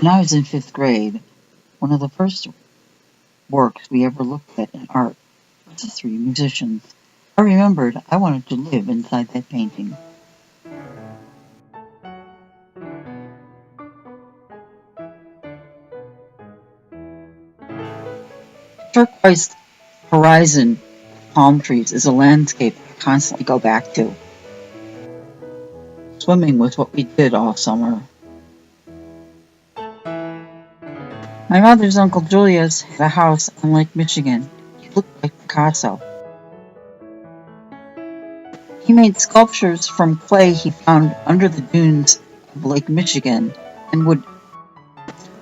When I was in fifth grade, one of the first works we ever looked at in art was the three musicians. I remembered I wanted to live inside that painting. Turquoise horizon of palm trees is a landscape I constantly go back to. Swimming was what we did all summer. My mother's Uncle Julius had a house on Lake Michigan. He looked like Picasso. He made sculptures from clay he found under the dunes of Lake Michigan and would,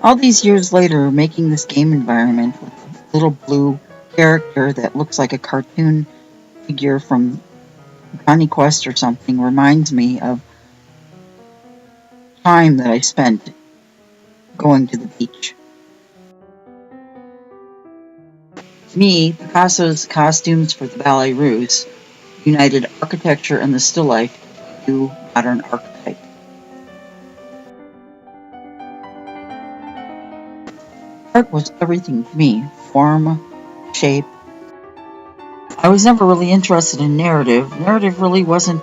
all these years later, making this game environment with a little blue character that looks like a cartoon figure from Johnny Quest or something reminds me of time that I spent going to the beach. To me, Picasso's costumes for the Ballet Russe united architecture and the still life to modern archetype. Art was everything to me, form, shape. I was never really interested in narrative. Narrative really wasn't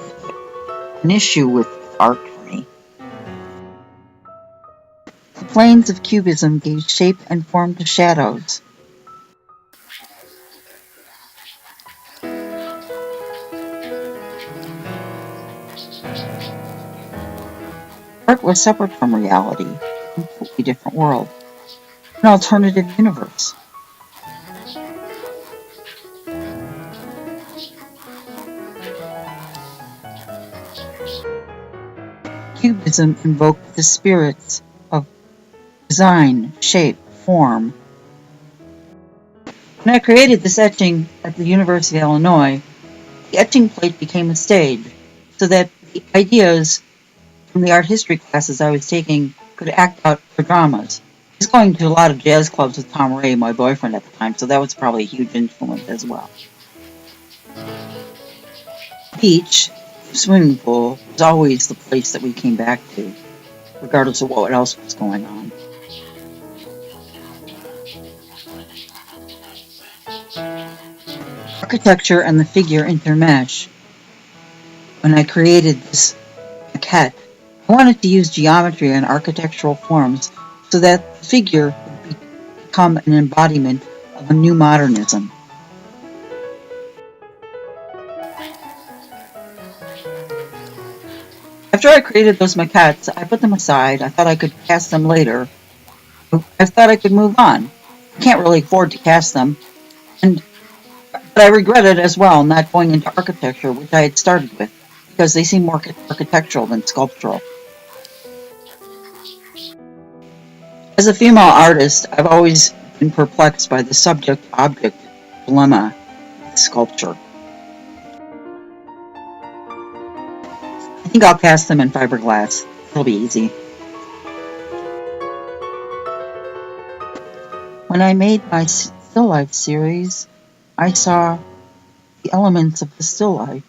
an issue with art for me. The planes of Cubism gave shape and form to shadows. Art was separate from reality, a completely different world, an alternative universe. Cubism invoked the spirits of design, shape, form. When I created this etching at the University of Illinois, the etching plate became a stage, so that the ideas from the art history classes I was taking could act out for dramas. I was going to a lot of jazz clubs with Tom Ray, my boyfriend at the time, so that was probably a huge influence as well. Beach, swimming pool, was always the place that we came back to, regardless of what else was going on. Architecture and the figure intermesh. When I created this maquette, I wanted to use geometry and architectural forms so that the figure would become an embodiment of a new modernism. After I created those maquettes, I put them aside. I thought I could cast them later. I thought I could move on. I can't really afford to cast them. But I regretted as well not going into architecture, which I had started with, because they seem more architectural than sculptural. As a female artist, I've always been perplexed by the subject-object dilemma of sculpture. I think I'll cast them in fiberglass. It'll be easy. When I made my still life series, I saw the elements of the still life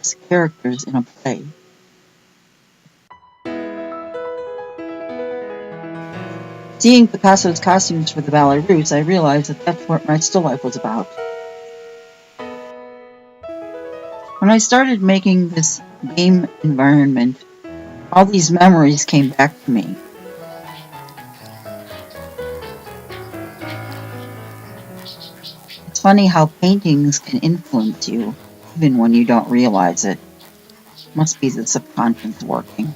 as characters in a play. Seeing Picasso's costumes for the Ballet Russe, I realized that that's what my still life was about. When I started making this game environment, all these memories came back to me. It's funny how paintings can influence you, even when you don't realize it. Must be the subconscious working.